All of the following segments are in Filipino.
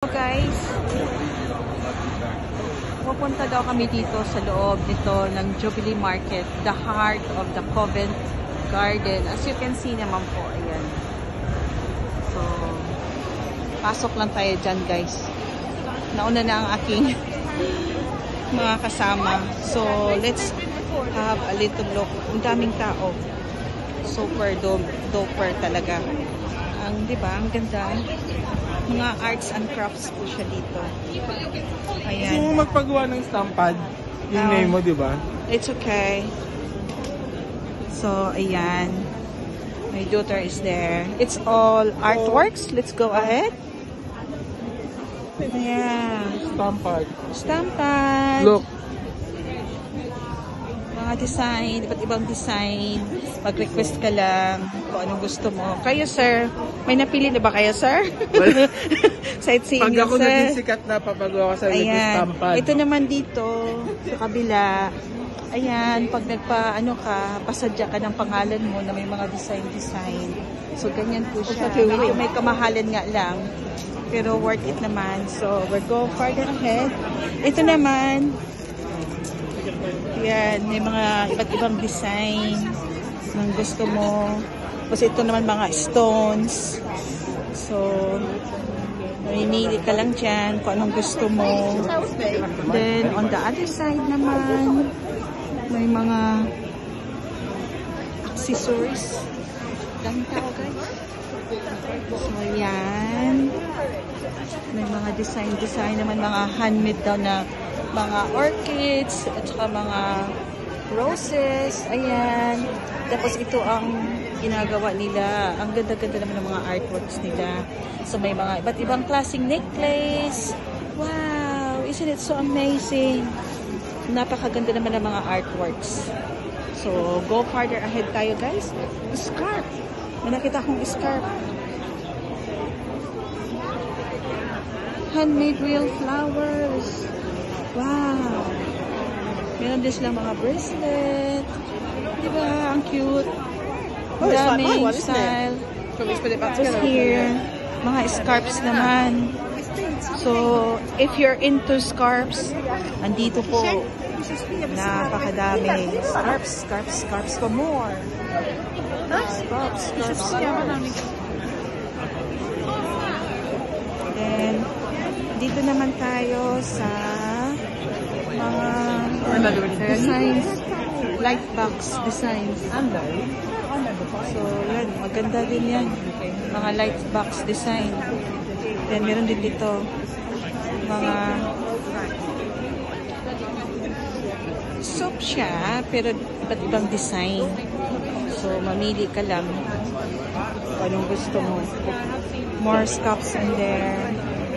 Guys, pupunta daw kami dito sa loob nito ng Jubilee Market, the heart of the Covent Garden. As you can see naman po, ayan. So, pasok lang tayo dyan, guys. Nauna na ang aking mga kasama. So, let's have a little look. Ang daming tao. Super doper talaga. Ang, di ba? Ang ganda. Mga arts and crafts po siya dito. Ayan. Gusto mo magpagawa ng stampad? Yung name mo, di ba? It's okay. So, ayan. My daughter is there. It's all artworks. Let's go ahead. Yeah. Stampad. Stampad. Look. Mga design, iba't ibang design. Mag-request ka lang kung anong gusto mo. Kayo, sir, may napili na ba kayo, sir? Sightseeing Pag niyo, ako sir. naging sikat na, papagawa ka sa stampad. Ito naman dito, sa kabila. Ayan, pag pasadya ka ng pangalan mo na may mga design. So, ganyan po siya. Medyo may kamahalan nga lang. Pero worth it naman. So, we'll go further ahead. Ito naman, yan, may mga iba't ibang design ng gusto mo. Kasi ito naman mga stones. So, mamimili ka lang dyan kung anong gusto mo. Then, on the other side naman, may mga accessories. Daming tao, guys. So, yan. May mga design naman, mga handmade daw na mga orchids at saka mga roses. Ayan. Tapos ito ang ginagawa nila. Ang ganda-ganda naman ng mga artworks nila. So may mga iba't ibang klaseng necklace. Wow! Isn't it so amazing? Napakaganda naman ng mga artworks. So go farther ahead tayo, guys. Scarf. May nakita akong scarf. Handmade real flowers. Wow! Meron din silang mga bracelet. Diba? Ang cute. Ang daming style. Tapos here, mga scarves naman. So, if you're into scarves, andito po. Napakadami. Scarves for more. Scarves. Then, dito naman tayo sa mga designs, light box designs. So, yan, maganda din yan. Mga light box design. Then, meron din dito mga soap siya, pero iba't ibang design. So, mamili ka lang kung anong gusto mo. More scarves in there.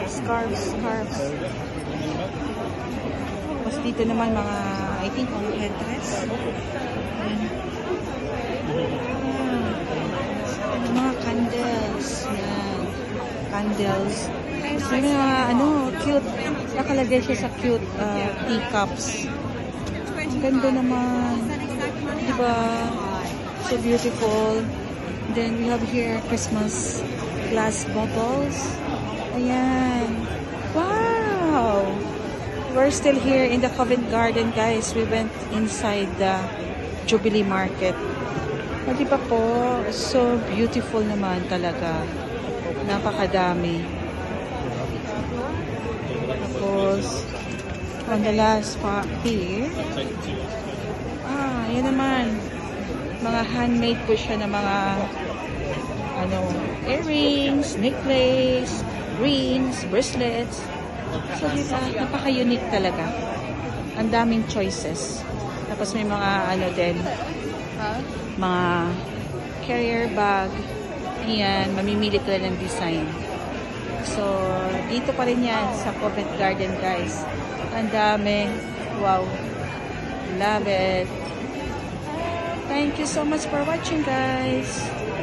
Scarves. Tapos dito naman mga, I think, mga headdress. Mga candles. Yan. Candles. Tapos may mga, cute. Nakalagay siya sa cute teacups. Ang ganda naman. Diba? So beautiful. Then we have here Christmas glass bottles. Ayan. Wow! We're still here in the Covent Garden, guys. We went inside the Jubilee Market. O, diba po? So beautiful naman talaga. Napakadami. Tapos, on the last spot here. Yan naman. Mga handmade po siya na mga earrings, necklace, rings, bracelets. So, diba, napaka-unique talaga. Ang daming choices. Tapos may mga din, mga carrier bag. Ayan, mamimili ka lang ng design. So, dito pa rin yan sa Covent Garden, guys. Ang dami. Wow. Love it. Thank you so much for watching, guys.